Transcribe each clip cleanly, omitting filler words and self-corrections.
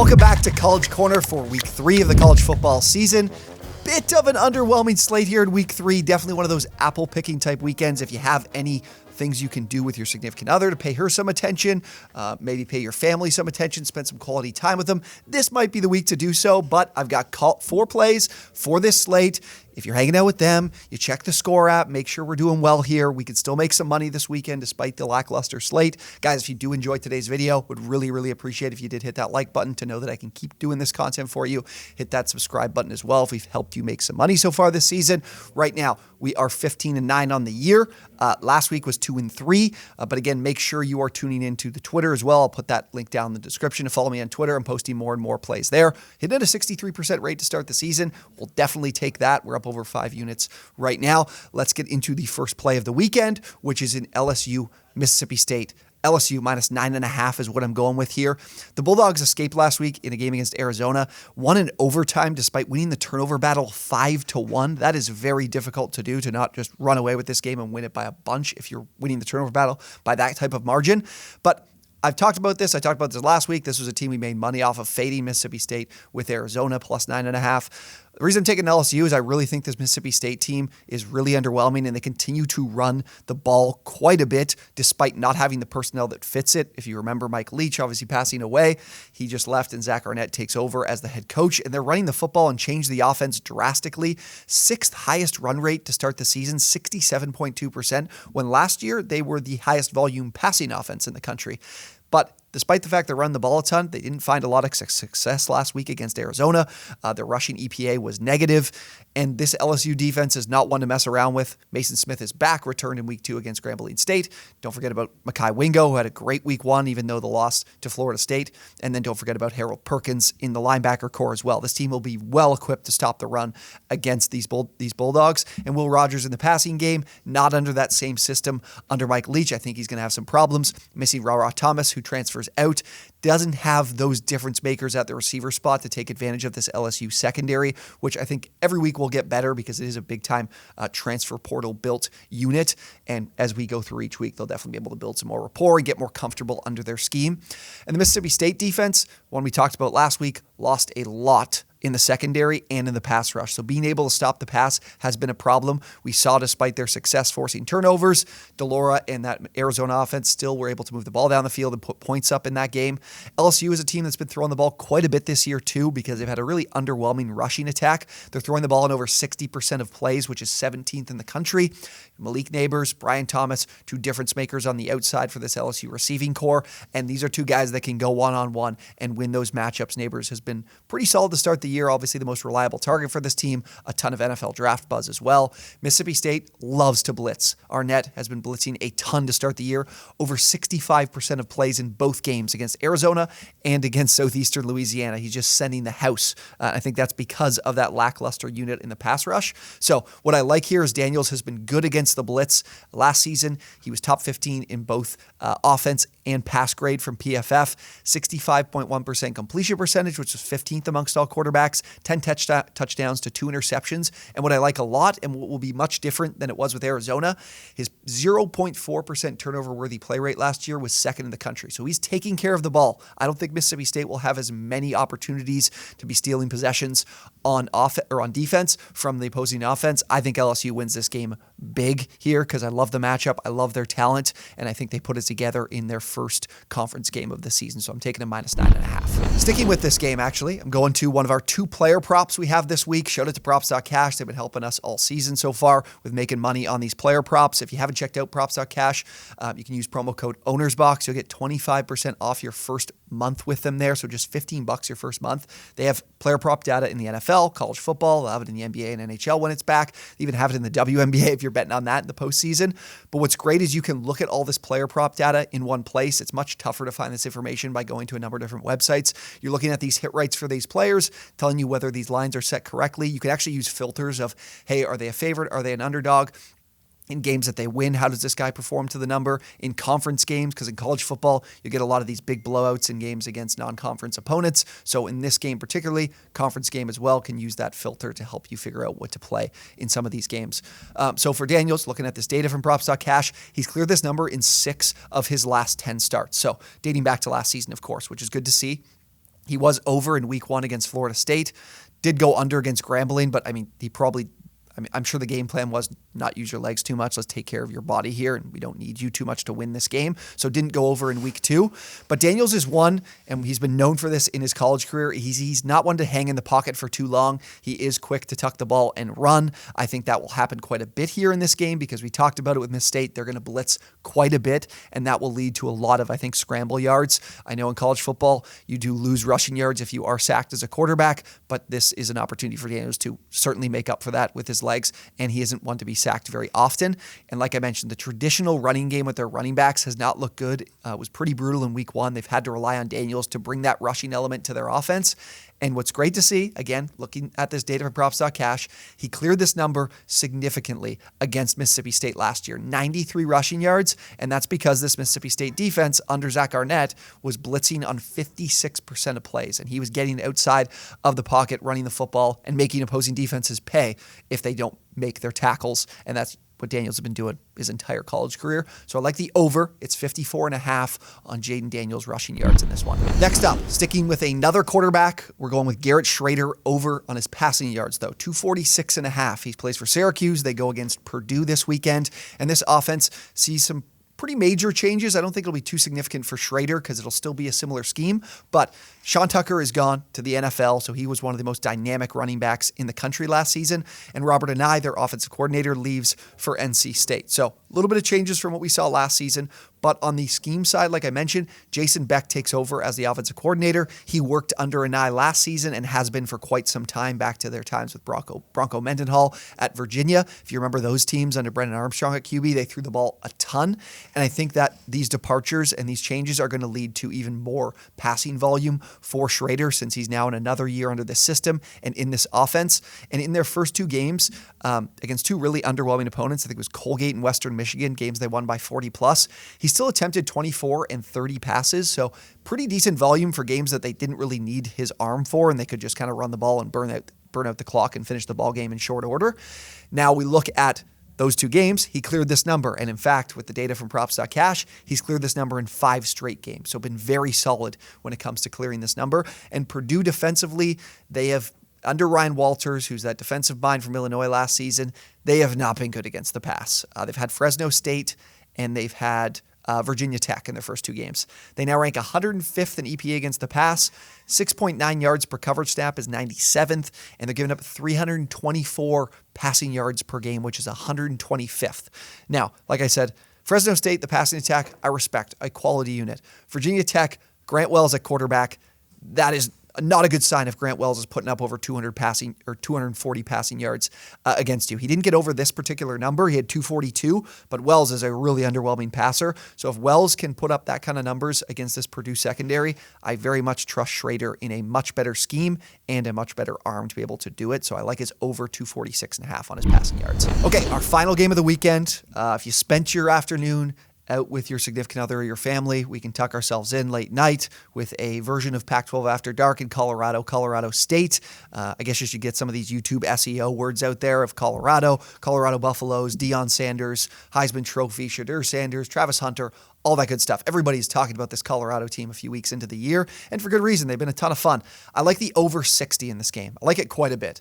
Welcome back to College Corner for week 3 of the college football season. Bit of an underwhelming slate here in week 3. Definitely one of those apple picking type weekends. If you have any things you can do with your significant other to pay her some attention, maybe pay your family some attention, spend some quality time with them, this might be the week to do so. But I've got 4 plays for this slate. If you're hanging out with them, you check the Score app, make sure we're doing well here. We can still make some money this weekend despite the lackluster slate. Guys, if you do enjoy today's video, would really, really appreciate if you did hit that like button to know that I can keep doing this content for you. Hit that subscribe button as well if we've helped you make some money so far this season. Right now, we are 15-9 on the year. Last week was 2-3. But again, make sure you are tuning into the Twitter as well. I'll put that link down in the description to follow me on Twitter. I'm posting more and more plays there. Hitting at a 63% rate to start the season. We'll definitely take that. We're up over 5 units right now. Let's get into the first play of the weekend, which is in LSU, Mississippi State. LSU minus 9.5 is what I'm going with here. The Bulldogs escaped last week in a game against Arizona, won in overtime despite winning the turnover battle 5-1. That is very difficult to do, to not just run away with this game and win it by a bunch if you're winning the turnover battle by that type of margin. But I've talked about this. I talked about this last week. This was a team we made money off of, fading Mississippi State with Arizona plus 9.5. The reason I'm taking LSU is I really think this Mississippi State team is really underwhelming, and they continue to run the ball quite a bit despite not having the personnel that fits it. If you remember, Mike Leach obviously passing away. He just left, and Zach Arnett takes over as the head coach, and they're running the football and changed the offense drastically. 6th highest run rate to start the season, 67.2%, when last year they were the highest volume passing offense in the country. But despite the fact they run the ball a ton, they didn't find a lot of success last week against Arizona. Their rushing EPA was negative, and this LSU defense is not one to mess around with. Mason Smith is back, returned in week 2 against Grambling State. Don't forget about Mekhi Wingo, who had a great week 1, even though the loss to Florida State. And then don't forget about Harold Perkins in the linebacker core as well. This team will be well equipped to stop the run against these Bulldogs. And Will Rogers in the passing game, not under that same system under Mike Leach. I think he's going to have some problems. Missing Rara Thomas, who transfers out, doesn't have those difference makers at the receiver spot to take advantage of this LSU secondary, which I think every week will get better because it is a big-time transfer portal built unit. And as we go through each week, they'll definitely be able to build some more rapport and get more comfortable under their scheme. And the Mississippi State defense, one we talked about last week, lost a lot in the secondary and in the pass rush. So being able to stop the pass has been a problem. We saw despite their success forcing turnovers, Delora and that Arizona offense still were able to move the ball down the field and put points up in that game. LSU is a team that's been throwing the ball quite a bit this year too, because they've had a really underwhelming rushing attack. They're throwing the ball in over 60% of plays, which is 17th in the country. Malik Neighbors, Brian Thomas, 2 difference makers on the outside for this LSU receiving core. And these are 2 guys that can go one-on-one and win those matchups. Neighbors has been pretty solid to start the year, obviously the most reliable target for this team, a ton of NFL draft buzz as well. Mississippi State loves to blitz. Arnett has been blitzing a ton to start the year, over 65% of plays in both games against Arizona and against Southeastern Louisiana. He's just sending the house. I think that's because of that lackluster unit in the pass rush. So what I like here is Daniels has been good against the blitz. Last season, he was top 15 in both offense and pass grade from PFF, 65.1% completion percentage, which is 15th amongst all quarterbacks, 10 touchdowns to 2 interceptions. And what I like a lot, and what will be much different than it was with Arizona, his 0.4% turnover-worthy play rate last year was 2nd in the country. So he's taking care of the ball. I don't think Mississippi State will have as many opportunities to be stealing possessions on defense from the opposing offense. I think LSU wins this game big here because I love the matchup. I love their talent, and I think they put it together in their first conference game of the season. So I'm taking a minus 9.5. Sticking with this game, actually, I'm going to one of our 2 player props we have this week. Shout out to props.cash. They've been helping us all season so far with making money on these player props. If you haven't checked out props.cash, you can use promo code OwnersBox. You'll get 25% off your first month with them there. So just $15 your first month. They have player prop data in the NFL, college football. They'll have it in the NBA and NHL when it's back. They even have it in the WNBA if you're betting on that in the postseason. But what's great is you can look at all this player prop data in one place. It's much tougher to find this information by going to a number of different websites. You're looking at these hit rates for these players, telling you whether these lines are set correctly. You can actually use filters of, hey, are they a favorite? Are they an underdog? In games that they win, how does this guy perform to the number? In conference games, because in college football, you get a lot of these big blowouts in games against non-conference opponents. So in this game particularly, conference game as well, can use that filter to help you figure out what to play in some of these games. So for Daniels, looking at this data from props.cash, he's cleared this number in 6 of his last 10 starts. So dating back to last season, of course, which is good to see. He was over in week 1 against Florida State, did go under against Grambling, but I'm sure the game plan was not use your legs too much. Let's take care of your body here, and we don't need you too much to win this game. So didn't go over in week 2. But Daniels is one, and he's been known for this in his college career. He's not one to hang in the pocket for too long. He is quick to tuck the ball and run. I think that will happen quite a bit here in this game because we talked about it with Miss State. They're going to blitz quite a bit, and that will lead to a lot of, I think, scramble yards. I know in college football, you do lose rushing yards if you are sacked as a quarterback, but this is an opportunity for Daniels to certainly make up for that with his legs, and he isn't one to be sacked very often. And like I mentioned, the traditional running game with their running backs has not looked good. It was pretty brutal in week 1. They've had to rely on Daniels to bring that rushing element to their offense. And what's great to see, again, looking at this data from props.cash, he cleared this number significantly against Mississippi State last year, 93 rushing yards. And that's because this Mississippi State defense under Zach Arnett was blitzing on 56% of plays. And he was getting outside of the pocket, running the football, and making opposing defenses pay if they don't make their tackles. And that's what Daniels has been doing his entire college career. So I like the over. It's 54.5 on Jayden Daniels rushing yards in this one. Next up, sticking with another quarterback, we're going with Garrett Shedeur over on his passing yards, though. 246.5. He plays for Syracuse. They go against Purdue this weekend. And this offense sees some pretty major changes. I don't think it'll be too significant for Shedeur because it'll still be a similar scheme. But Sean Tucker is gone to the NFL, so he was one of the most dynamic running backs in the country last season. And Robert Anae, their offensive coordinator, leaves for NC State. So a little bit of changes from what we saw last season. But on the scheme side, like I mentioned, Jason Beck takes over as the offensive coordinator. He worked under Anae last season and has been for quite some time, back to their times with Bronco Mendenhall at Virginia. If you remember those teams under Brennan Armstrong at QB, they threw the ball a ton. And I think that these departures and these changes are going to lead to even more passing volume for Shedeur since he's now in another year under this system and in this offense. And in their first 2 games against 2 really underwhelming opponents, I think it was Colgate and Western Michigan, games they won by 40 plus, he still attempted 24 and 30 passes. So pretty decent volume for games that they didn't really need his arm for, and they could just kind of run the ball and burn out the clock and finish the ball game in short order. Now we look at those 2 games, he cleared this number. And in fact, with the data from props.cash, he's cleared this number in 5 straight games. So been very solid when it comes to clearing this number. And Purdue defensively, they have, under Ryan Walters, who's that defensive mind from Illinois last season, they have not been good against the pass. They've had Fresno State and they've had Virginia Tech in their first 2 games. They now rank 105th in EPA against the pass. 6.9 yards per coverage snap is 97th, and they're giving up 324 passing yards per game, which is 125th. Now, like I said, Fresno State, the passing attack, I respect, a quality unit. Virginia Tech, Grant Wells at quarterback, that is not a good sign if Grant Wells is putting up over 200 passing or 240 passing yards against you. He didn't get over this particular number. He had 242, but Wells is a really underwhelming passer. So if Wells can put up that kind of numbers against this Purdue secondary, I very much trust Shedeur in a much better scheme and a much better arm to be able to do it. So I like his over 246.5 on his passing yards. Okay, our final game of the weekend. If you spent your afternoon out with your significant other or your family, we can tuck ourselves in late night with a version of Pac-12 After Dark in Colorado State. I guess you should get some of these YouTube SEO words out there of Colorado Buffaloes, Deion Sanders, Heisman Trophy, Shedeur Sanders, Travis Hunter, all that good stuff. Everybody's talking about this Colorado team a few weeks into the year, and for good reason. They've been a ton of fun. I like the over 60 in this game. I like it quite a bit.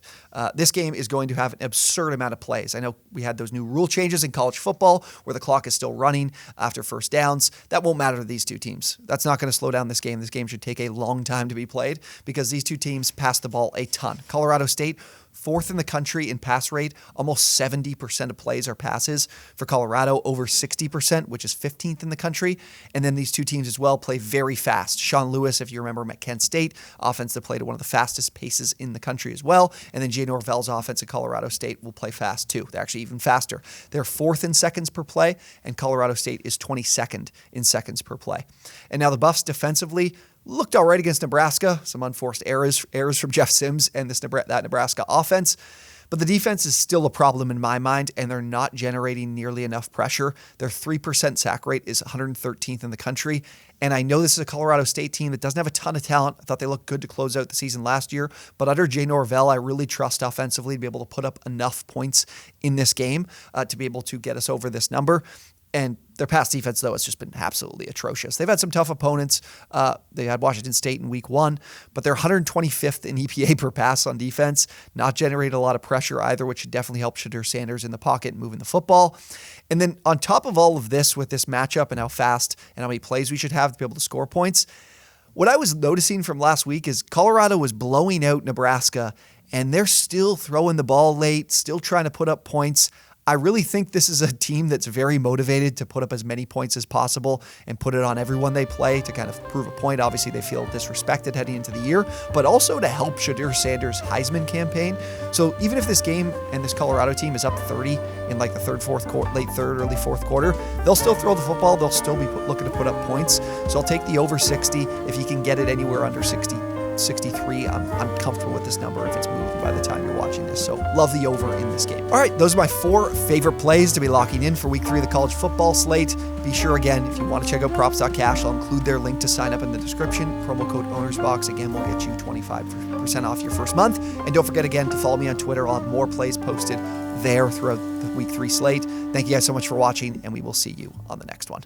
This game is going to have an absurd amount of plays. I know we had those new rule changes in college football where the clock is still running after first downs. That won't matter to these 2 teams. That's not going to slow down this game. This game should take a long time to be played because these 2 teams pass the ball a ton. Colorado State, 4th in the country in pass rate. Almost 70% of plays are passes. For Colorado, over 60%, which is 15th in the country. And then these 2 teams as well play very fast. Sean Lewis, if you remember him at Kent State, offense that played at one of the fastest paces in the country as well. And then Jay Norvell's offense at Colorado State will play fast too. They're actually even faster. They're 4th in seconds per play, and Colorado State is 22nd in seconds per play. And now the Buffs defensively looked all right against Nebraska. Some unforced errors from Jeff Sims and that Nebraska offense. But the defense is still a problem in my mind, and they're not generating nearly enough pressure. Their 3% sack rate is 113th in the country. And I know this is a Colorado State team that doesn't have a ton of talent. I thought they looked good to close out the season last year. But under Jay Norvell, I really trust offensively to be able to put up enough points in this game to be able to get us over this number. And their pass defense, though, has just been absolutely atrocious. They've had some tough opponents. They had Washington State in week 1, but they're 125th in EPA per pass on defense, not generated a lot of pressure either, which should definitely help Shedeur Sanders in the pocket and moving the football. And then on top of all of this, with this matchup and how fast and how many plays we should have to be able to score points, what I was noticing from last week is Colorado was blowing out Nebraska, and they're still throwing the ball late, still trying to put up points. I really think this is a team that's very motivated to put up as many points as possible and put it on everyone they play to kind of prove a point. Obviously, they feel disrespected heading into the year, but also to help Shedeur Sanders' Heisman campaign. So even if this game and this Colorado team is up 30 in like the late third, early fourth quarter, they'll still throw the football. They'll still be looking to put up points. So I'll take the over 60. If you can get it anywhere under 63, I'm comfortable with this number if it's moving by the time you're watching this. So love the over in this game. All right, those are my 4 favorite plays to be locking in for week 3 of the college football slate. Be sure, again, if you want to check out props.cash, I'll include their link to sign up in the description. Promo code OwnersBox, again, will get you 25% off your first month. And don't forget, again, to follow me on Twitter. I'll have more plays posted there throughout the week 3 slate. Thank you guys so much for watching, and we will see you on the next one.